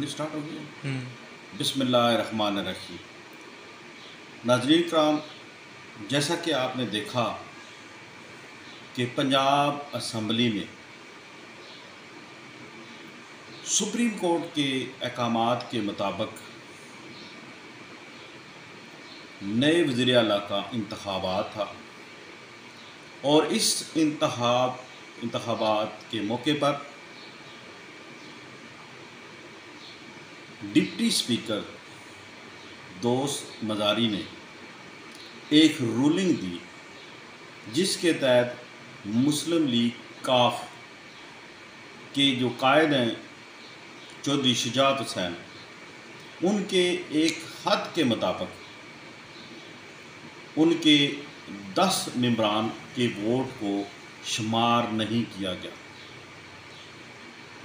Recording start हो गई है। बिस्मिल्लाहिर्रहमानिर्रहीम। नाज़रीन किराम, जैसा कि आपने देखा कि पंजाब असम्बली में सुप्रीम कोर्ट के अहकामात के मुताबिक नए वज़ीर आला का इंतखाबात था और इस इंतखाबात के मौके पर डिप्टी स्पीकर दोस्त मज़ारी ने एक रूलिंग दी जिसके तहत मुस्लिम लीग काफ के जो कायद हैं चौधरी शुजात हुसैन, उनके एक हद के मुताबिक उनके 10 मेंबरान के वोट को शुमार नहीं किया गया।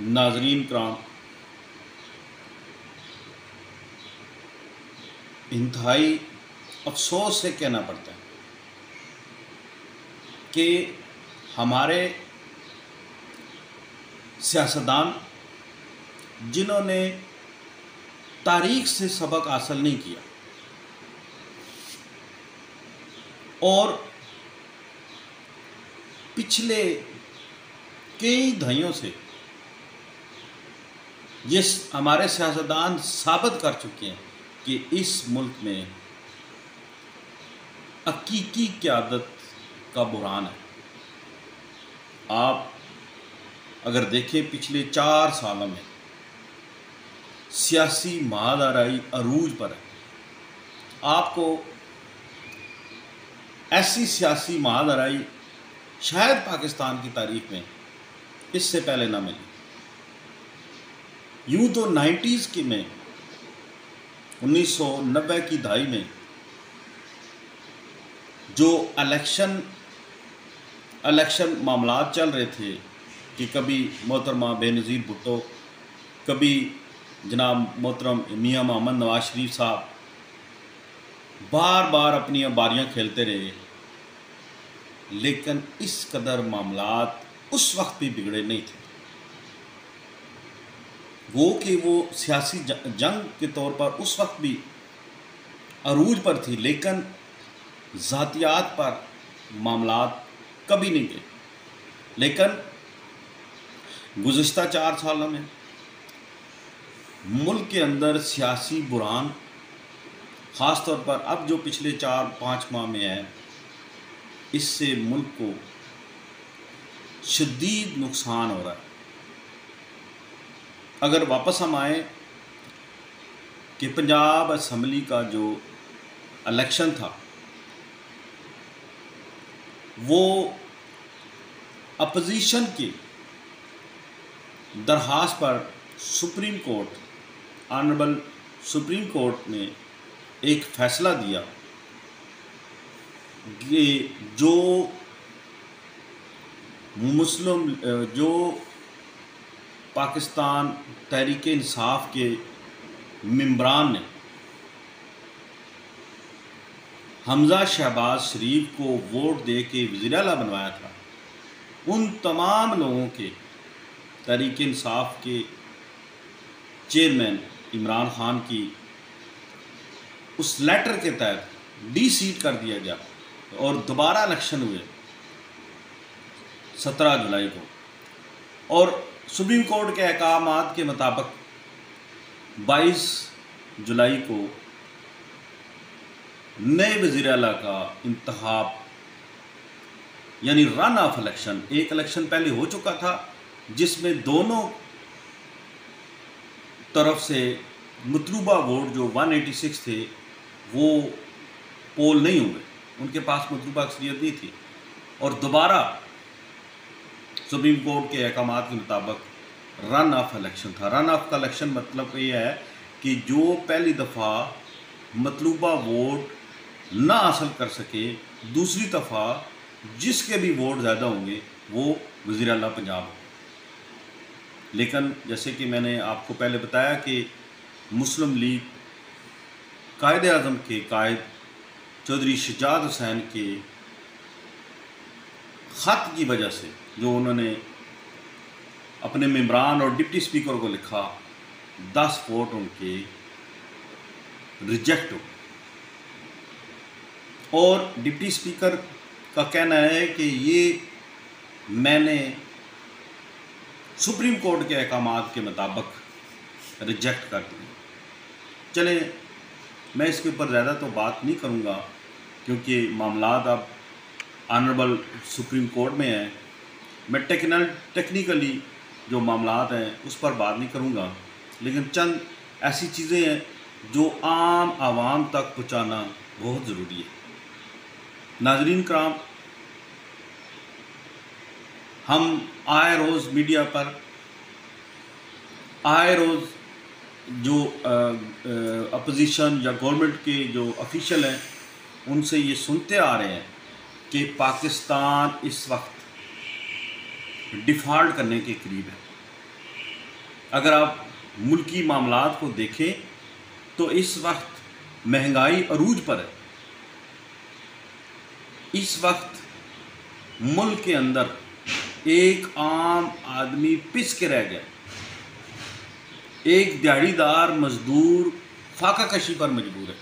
नाज़रीन किराम, इंतहाई अफसोस से कहना पड़ता है कि हमारे सियासतदान जिन्होंने तारीख से सबक हासिल नहीं किया और पिछले कई दहाइयों से ये हमारे सियासतदान साबित कर चुके हैं कि इस मुल्क में हकीकी क़यादत का बुरान है। आप अगर देखें पिछले 4 सालों में सियासी महादाराई अरूज पर है। आपको ऐसी सियासी महादाराई शायद पाकिस्तान की तारीख में इससे पहले ना मिली। यूँ तो 90s की में 1990 की दहाई में जो इलेक्शन मामलात चल रहे थे कि कभी मोहतरमा बेनज़ीर भुट्टो, कभी जनाब मोहतरम मियां मोहम्मद नवाज शरीफ साहब बार बार अपनी बारियां खेलते रहे, लेकिन इस कदर मामलात उस वक्त भी बिगड़े नहीं थे। वो सियासी जंग के तौर पर उस वक्त भी अरूज पर थी, लेकिन ज़ातियात पर मामलात कभी नहीं गए। लेकिन गुज़िश्ता 4 सालों में मुल्क के अंदर सियासी बुरान, ख़ास तौर पर अब जो पिछले 4-5 माह में है, इससे मुल्क को शदीद नुकसान हो रहा है। अगर वापस हम आए कि पंजाब असम्बली का जो इलेक्शन था वो अपोजिशन की दरख्वास्त पर supreme court, honourable supreme court ने एक फ़ैसला दिया कि जो पाकिस्तान तहरीक इंसाफ के मेंबरान ने हमज़ा शहबाज शरीफ को वोट दे के वज़ीर आला बनवाया था, उन तमाम लोगों के तहरीक इंसाफ के चेयरमैन इमरान खान की उस लेटर के तहत डी-सीट कर दिया गया और दोबारा इलेक्शन हुए 17 जुलाई को। और सुप्रीम कोर्ट के अहकामात के मुताबिक 22 जुलाई को नए वज़ीर आला का इंतखाब यानी रन ऑफ इलेक्शन, एक इलेक्शन पहले हो चुका था जिसमें दोनों तरफ से मतलूबा वोट जो 186 थे वो पोल नहीं हुए, उनके पास मतलूबा अक्सरियत नहीं थी। और दोबारा सुप्रीम कोर्ट के अहकामात के मुताबिक रन ऑफ इलेक्शन था। रन ऑफ का इलेक्शन मतलब ये है कि जो पहली दफ़ा मतलूबा वोट ना हासिल कर सके, दूसरी दफ़ा जिसके भी वोट ज़्यादा होंगे वो वज़ीर आला पंजाब हो। लेकिन जैसे कि मैंने आपको पहले बताया कि मुस्लिम लीग कायद आज़म के कायद चौधरी शुजात हुसैन के ख़त की वजह से जो उन्होंने अपने मेंबरान और डिप्टी स्पीकर को लिखा, 10 वोट उनके रिजेक्ट हो। और डिप्टी स्पीकर का कहना है कि ये मैंने सुप्रीम कोर्ट के अहकामात के मुताबिक रिजेक्ट कर दिए। चले, मैं इसके ऊपर ज़्यादा तो बात नहीं करूँगा क्योंकि मामलात अब ऑनरेबल सुप्रीम कोर्ट में है। मैं टेक्निकली जो मामलात हैं उस पर बात नहीं करूँगा, लेकिन चंद ऐसी चीज़ें हैं जो आम आवाम तक पहुँचाना बहुत ज़रूरी है। नाज़रीन कराम, हम आए रोज़ मीडिया पर आए रोज़ जो अपोजिशन या गवर्नमेंट के जो ऑफिशियल हैं उनसे ये सुनते आ रहे हैं कि पाकिस्तान इस वक्त डिफ़ॉल्ट करने के करीब है। अगर आप मुल्की मामलात को देखें तो इस वक्त महंगाई अरूज पर है। इस वक्त मुल्क के अंदर एक आम आदमी पिस के रह गया। एक दिहाड़ीदार मजदूर फाका कशी पर मजबूर है।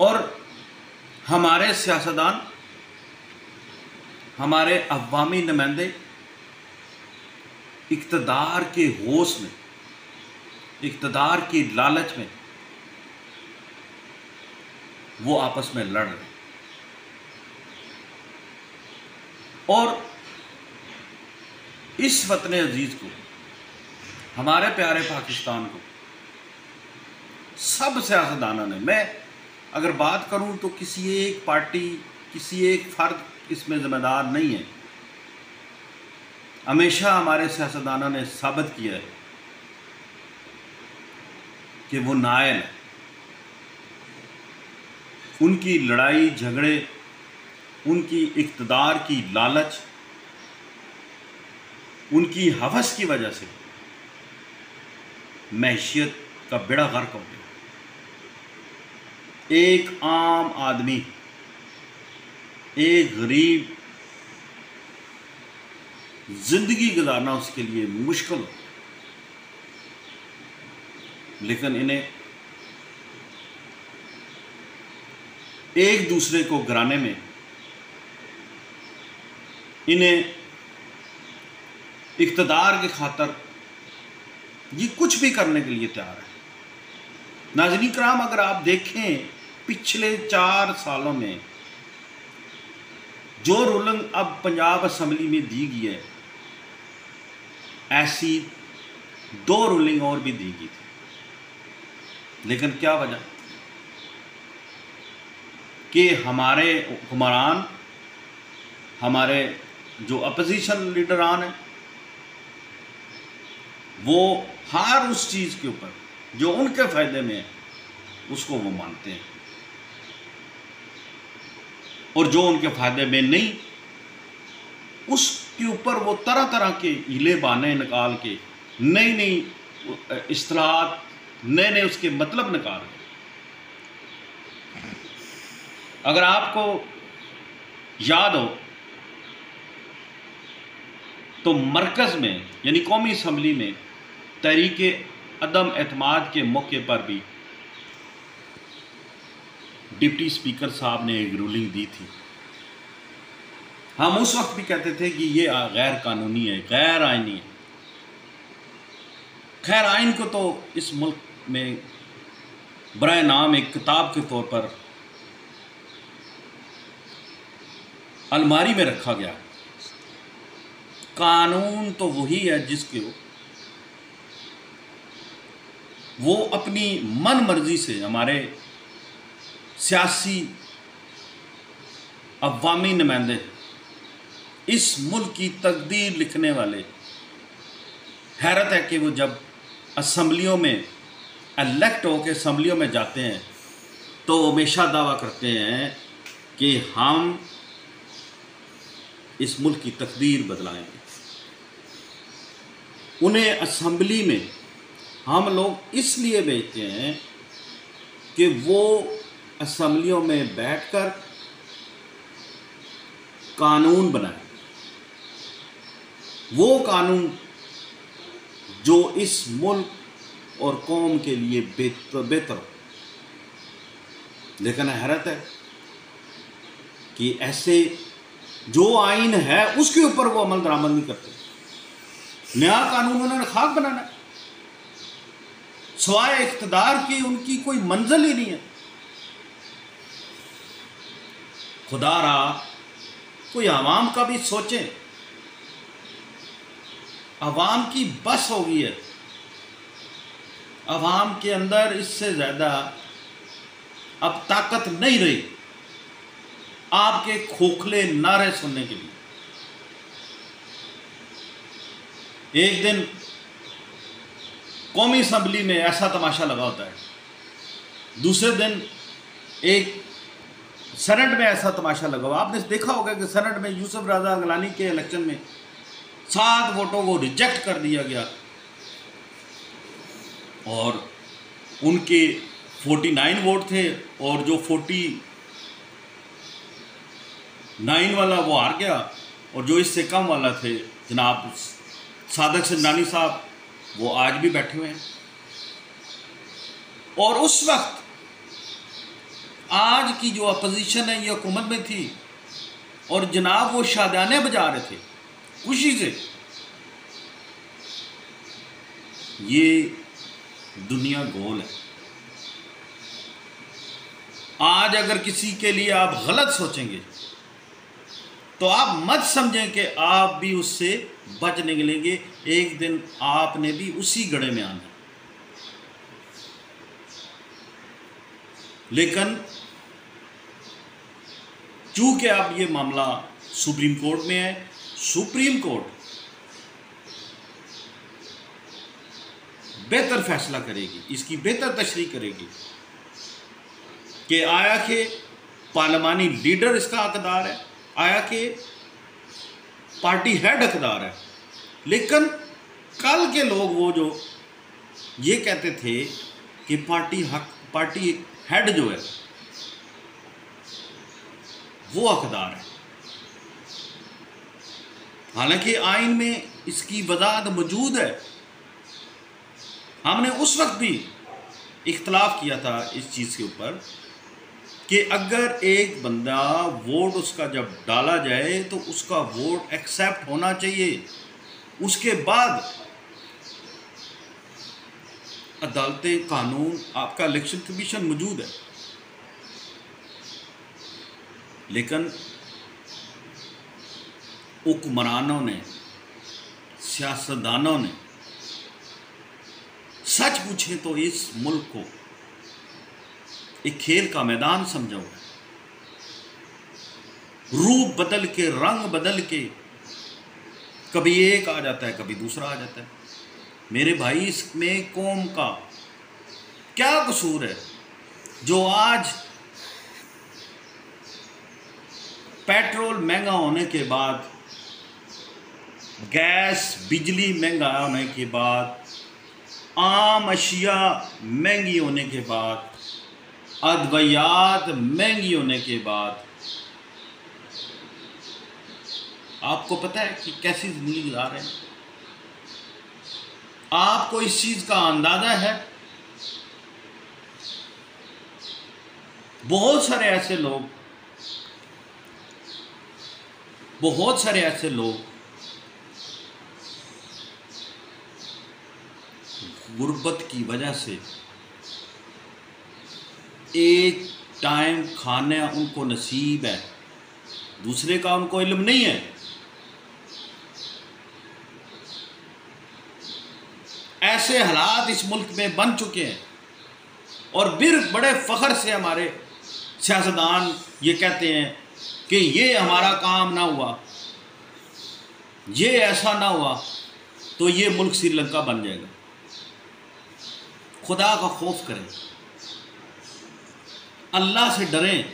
और हमारे सियासतदान, हमारे अवामी नुमाइंदे इक़्तिदार के होश में, इक़्तिदार की लालच में वो आपस में लड़ रहे हैं। और इस वतन अजीज़ को, हमारे प्यारे पाकिस्तान को, सब सियासतदानों ने, मैं अगर बात करूं तो किसी एक पार्टी, किसी एक फ़र्द इसमें ज़िम्मेदार नहीं है। हमेशा हमारे सियासतदानों ने साबित किया है कि वो नायल है। उनकी लड़ाई झगड़े, उनकी इक़्तिदार की लालच, उनकी हवस की वजह से मैशियत का बेड़ा गर्क हो गया। एक आम आदमी, एक गरीब, जिंदगी गुजारना उसके लिए मुश्किल हो। लेकिन इन्हें एक दूसरे को गिराने में, इन्हें इक़्तिदार की खातर ये कुछ भी करने के लिए तैयार है। नाज़रीन कराम, अगर आप देखें पिछले 4 सालों में जो रूलिंग अब पंजाब असम्बली में दी गई है, ऐसी 2 रूलिंग और भी दी गई थी। लेकिन क्या वजह कि हमारे हुक्मरान, हमारे जो अपोजिशन लीडरान हैं, वो हर उस चीज़ के ऊपर जो उनके फ़ायदे में है उसको वो मानते हैं, और जो उनके फ़ायदे में नहीं उसके ऊपर वो तरह तरह के हीले बहाने निकाल के नई नई इस्तिलाहात, नए नए उसके मतलब निकाल के। अगर आपको याद हो तो मरकज़ में यानी कौमी असम्बली में तहरीक अदम एतमाद के मौके पर भी डिप्टी स्पीकर साहब ने एक रूलिंग दी थी। हम उस वक्त भी कहते थे कि ये गैर कानूनी है, गैर आइनी है। खैर, आइन को तो इस मुल्क में बराए नाम एक किताब के तौर पर अलमारी में रखा गया। कानून तो वही है जिसके वो अपनी मन मर्जी से हमारे सियासी अवामी नुमाइंदे, इस मुल्क की तकदीर लिखने वाले, हैरत है कि वो जब असम्बलियों में इलेक्ट होकर असम्बलियों में जाते हैं तो हमेशा दावा करते हैं कि हम इस मुल्क की तकदीर बदलाएंगे। उन्हें असम्बली में हम लोग इसलिए भेजते हैं कि वो असम्बलियों में बैठकर कानून बनाए। वो कानून जो इस मुल्क और कौम के लिए बेहतर हो। लेकिन हैरत है कि ऐसे जो आइन है उसके ऊपर वो अमल दरामद नहीं करते। नया कानून उन्होंने खाक बनाना है, सवाए इख्तिदार की उनकी कोई मंजिल ही नहीं है। खुदारा कोई आवाम का भी सोचें। आवाम की बस हो गई है, आवाम के अंदर इससे ज़्यादा अब ताकत नहीं रही आपके खोखले नारे सुनने के लिए। एक दिन कौमी असम्बली में ऐसा तमाशा लगा होता है, दूसरे दिन एक सेनेट में ऐसा तमाशा लगा हुआ। आपने देखा होगा कि सेनेट में यूसुफ रज़ा गिलानी के इलेक्शन में 7 वोटों को रिजेक्ट कर दिया गया और उनके 49 वोट थे और जो 49 वाला वो हार गया और जो इससे कम वाला थे जनाब सादक सिंधानी साहब, वो आज भी बैठे हुए हैं। और उस वक्त आज की जो अपोजिशन है ये हुकूमत में थी और जनाब वो शादाने बजा रहे थे खुशी से। ये दुनिया गोल है। आज अगर किसी के लिए आप गलत सोचेंगे तो आप मत समझें कि आप भी उससे बच निकलेंगे। एक दिन आपने भी उसी गड्ढे में आना है। लेकिन चूंकि अब ये मामला सुप्रीम कोर्ट में है, सुप्रीम कोर्ट बेहतर फैसला करेगी, इसकी बेहतर तशरीह करेगी कि आया कि पार्लिमानी लीडर इसका हकदार है, आया कि पार्टी हेड हकदार है। लेकिन कल के लोग वो जो ये कहते थे कि पार्टी हेड जो है वो हकदार है, हालांकि आइन में इसकी वजाहत मौजूद है। हमने उस वक्त भी इख्तलाफ किया था इस चीज़ के ऊपर कि अगर एक बंदा वोट उसका जब डाला जाए तो उसका वोट एक्सेप्ट होना चाहिए, उसके बाद अदालतें, कानून, आपका इलेक्शन कमीशन मौजूद है। लेकिन हुक्मरानों ने, सियासतदानों ने सच पूछे तो इस मुल्क को एक खेल का मैदान समझा हुआ है। रूप बदल के, रंग बदल के, कभी एक आ जाता है, कभी दूसरा आ जाता है। मेरे भाई, इसमें कौम का क्या कसूर है जो आज पेट्रोल महंगा होने के बाद, गैस बिजली महंगा होने के बाद, आम अशिया महंगी होने के बाद, अद्वियात महंगी होने के बाद आपको पता है कि कैसी जिंदगी गुजार रहे हैं? आपको इस चीज का अंदाजा है? बहुत सारे ऐसे लोग गुर्बत की वजह से एक टाइम खाना उनको नसीब है, दूसरे का उनको इल्म नहीं है। ऐसे हालात इस मुल्क में बन चुके हैं और फिर बड़े फख्र से हमारे सियासतदान ये कहते हैं कि ये हमारा काम ना हुआ, ये ऐसा ना हुआ तो ये मुल्क श्रीलंका बन जाएगा। खुदा का खौफ करें, अल्लाह से डरें।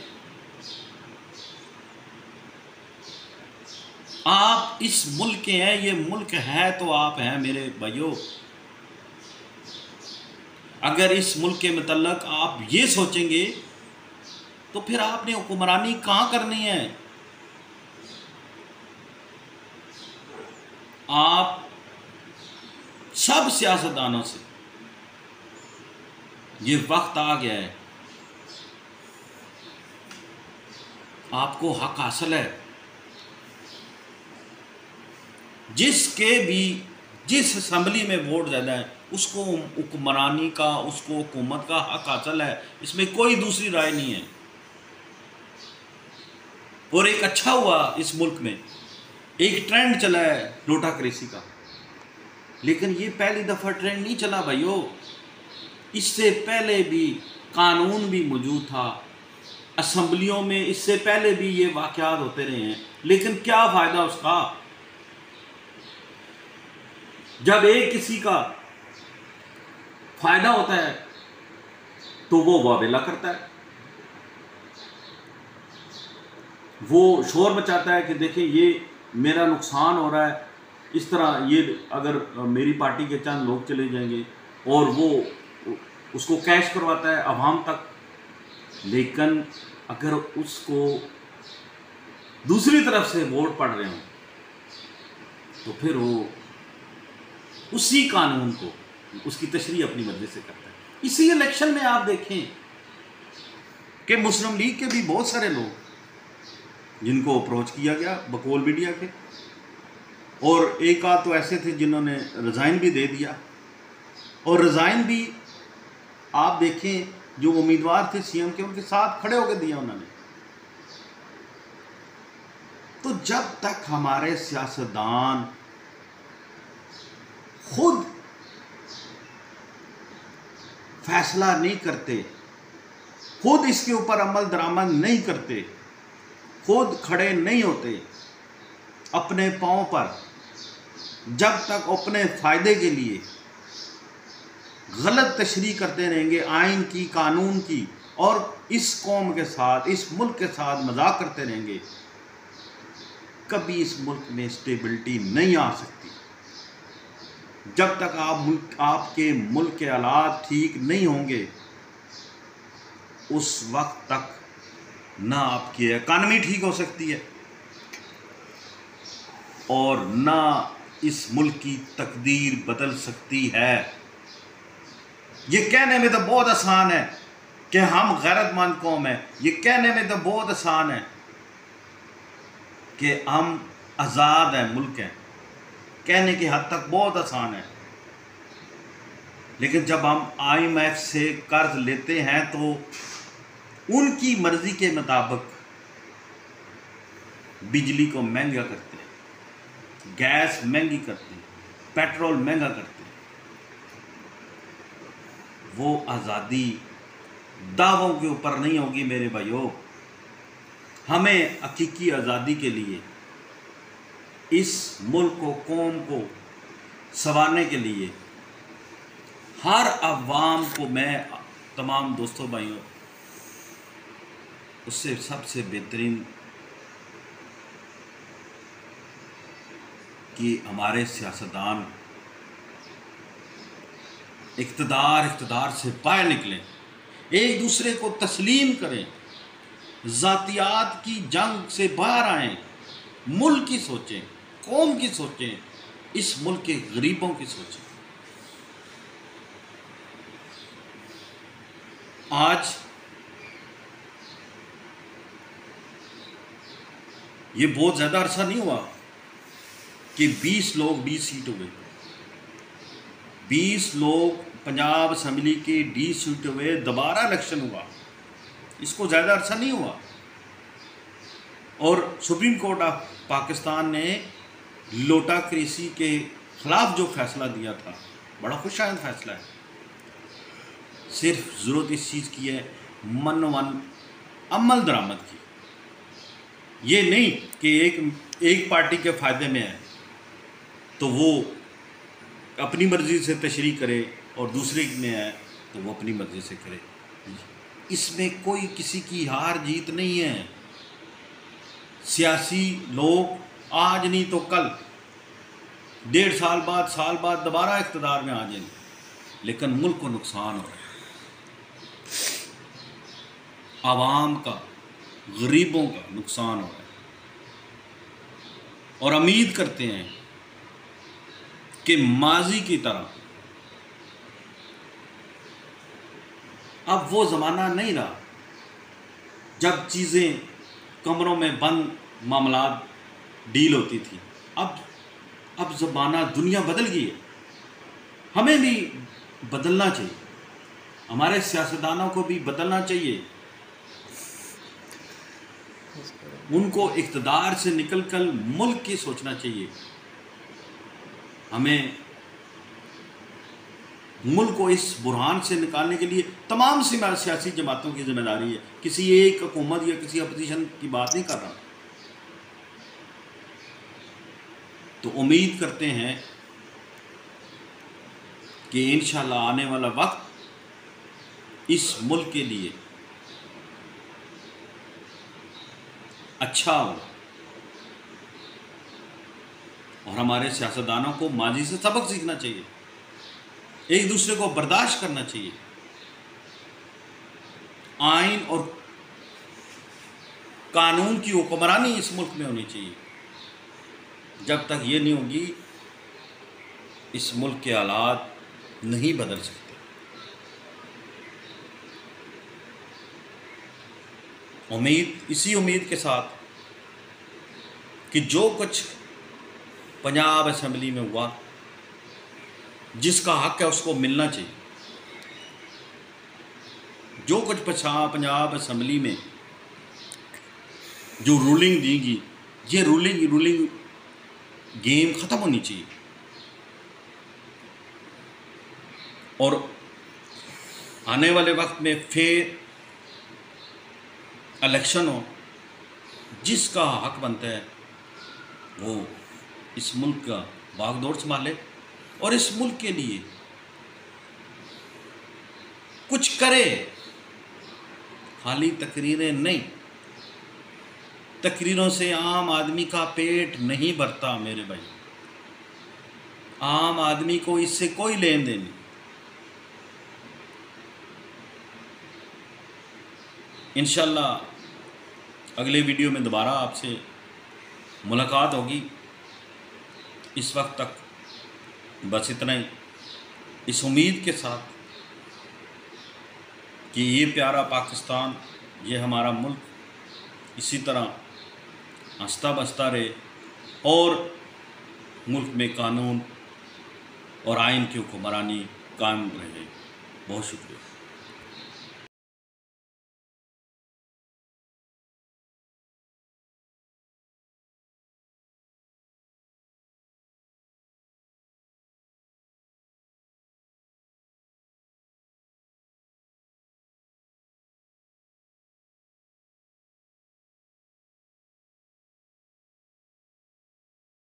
आप इस मुल्क के हैं, ये मुल्क है तो आप हैं मेरे भाइयों। अगर इस मुल्क के मतलब आप ये सोचेंगे तो फिर आपने हुक्मरानी कहाँ करनी है? आप सब सियासतदानों से ये वक्त आ गया है, आपको हक हासिल है। जिस असम्बली में वोट ज़्यादा है उसको हुक्मरानी का, उसको हुकूमत का हक हासिल है, इसमें कोई दूसरी राय नहीं है। और एक अच्छा हुआ इस मुल्क में एक ट्रेंड चला है नोटाक्रेसी का, लेकिन ये पहली दफ़ा ट्रेंड नहीं चला भाइयों। इससे पहले भी कानून भी मौजूद था, असम्बलियों में इससे पहले भी ये वाक़यात होते रहे हैं, लेकिन क्या फ़ायदा उसका जब एक किसी का फ़ायदा होता है तो वो वावेला करता है, वो शोर मचाता है कि देखें ये मेरा नुकसान हो रहा है, इस तरह ये अगर मेरी पार्टी के चंद लोग चले जाएंगे, और वो उसको कैश करवाता है अवाम तक। लेकिन अगर उसको दूसरी तरफ से वोट पड़ रहे हों तो फिर वो उसी कानून को, उसकी तशरीह अपनी मर्जी से करता है। इसी इलेक्शन में आप देखें कि मुस्लिम लीग के भी बहुत सारे लोग जिनको अप्रोच किया गया बकौल मीडिया के, और एक आध तो ऐसे थे जिन्होंने रिज़ाइन भी दे दिया, और रिज़ाइन भी आप देखें जो उम्मीदवार थे सीएम के उनके साथ खड़े होकर दिया उन्होंने। तो जब तक हमारे सियासतदान खुद फैसला नहीं करते, खुद इसके ऊपर अमल दरामद नहीं करते, खुद खड़े नहीं होते अपने पांव पर, जब तक अपने फायदे के लिए गलत तशरीह करते रहेंगे आइन की, कानून की, और इस कौम के साथ, इस मुल्क के साथ मजाक करते रहेंगे, कभी इस मुल्क में स्टेबिलिटी नहीं आ सकती। जब तक आपके मुल्क के हालात ठीक नहीं होंगे उस वक्त तक ना आपकी इकानमी ठीक हो सकती है और ना इस मुल्क की तकदीर बदल सकती है। ये कहने में तो बहुत आसान है कि हम गैरतमंद कौम है, ये कहने में तो बहुत आसान है कि हम आज़ाद हैं, मुल्क हैं, कहने की हद तक बहुत आसान है। लेकिन जब हम IMF से कर्ज लेते हैं तो उनकी मर्जी के मुताबिक बिजली को महंगा करते हैं, गैस महंगी करते हैं, पेट्रोल महंगा करते हैं। वो आज़ादी दावों के ऊपर नहीं होगी मेरे भाइयों। हमें हकीकी आज़ादी के लिए, इस मुल्क को, कौम को संवारने के लिए हर अवाम को, मैं तमाम दोस्तों भाइयों, उससे सबसे बेहतरीन कि हमारे सियासतदान इक़्तिदार से बाहर निकलें, एक दूसरे को तस्लीम करें, ज़ातियात की जंग से बाहर आएं, मुल्क की सोचें, कौम की सोचें, इस मुल्क के गरीबों की सोचें। आज ये बहुत ज़्यादा अरसा नहीं हुआ कि 20 लोग 20 सीट हो गए, 20 लोग पंजाब असम्बली के 20 सीट हुए, दोबारा इलेक्शन हुआ, इसको ज़्यादा अरसा नहीं हुआ। और सुप्रीम कोर्ट ऑफ पाकिस्तान ने नोटाक्रेसी के ख़िलाफ़ जो फैसला दिया था, बड़ा खुशाइंद फैसला है। सिर्फ ज़रूरत इस चीज़ की है, मनवन अमल दरामद की। ये नहीं कि एक पार्टी के फ़ायदे में है तो वो अपनी मर्ज़ी से तशरीह करे और दूसरे में है तो वो अपनी मर्ज़ी से करे। इसमें कोई किसी की हार जीत नहीं है। सियासी लोग आज नहीं तो कल, 1.5 साल बाद दोबारा इक़्तिदार में आ जाएंगे, लेकिन मुल्क को नुकसान हो रहा है, आवाम का, गरीबों का नुकसान हो रहा है। और उम्मीद करते हैं कि माजी की तरह अब वो ज़माना नहीं रहा जब चीज़ें कमरों में बंद मामलात डील होती थी। अब ज़माना, दुनिया बदल गई है। हमें भी बदलना चाहिए, हमारे सियासतदानों को भी बदलना चाहिए। उनको इक़्तिदार से निकलकर मुल्क की सोचना चाहिए। हमें मुल्क को इस बुरहान से निकालने के लिए तमाम सियासी जमातों की जिम्मेदारी है। किसी एक हुकूमत या किसी अपोजिशन की बात नहीं कर रहा। तो उम्मीद करते हैं कि इंशाअल्लाह आने वाला वक्त इस मुल्क के लिए अच्छा हो और हमारे सियासतदानों को माजी से सबक सीखना चाहिए, एक दूसरे को बर्दाश्त करना चाहिए। आइन और कानून की हुक्मरानी इस मुल्क में होनी चाहिए। जब तक ये नहीं होगी इस मुल्क के हालात नहीं बदल सकते। इसी उम्मीद के साथ कि जो कुछ पंजाब असेंबली में हुआ, जिसका हक है उसको मिलना चाहिए। जो कुछ पंजाब असेंबली में जो रूलिंग देगी, ये रूलिंग गेम ख़त्म होनी चाहिए और आने वाले वक्त में फिर इलेक्शन हो, जिसका हक बनता है वो इस मुल्क का बागडोर संभाले और इस मुल्क के लिए कुछ करे। खाली तकरीरें नहीं, तकरीरों से आम आदमी का पेट नहीं भरता मेरे भाई। आम आदमी को इससे कोई लेन देन नहीं। इंशाअल्लाह अगले वीडियो में दोबारा आपसे मुलाकात होगी। इस वक्त तक बस इतना ही, इस उम्मीद के साथ कि ये प्यारा पाकिस्तान, ये हमारा मुल्क इसी तरह हंसता बसता रहे और मुल्क में कानून और आइन की हुक्मरानी कायम रहे। बहुत शुक्रिया।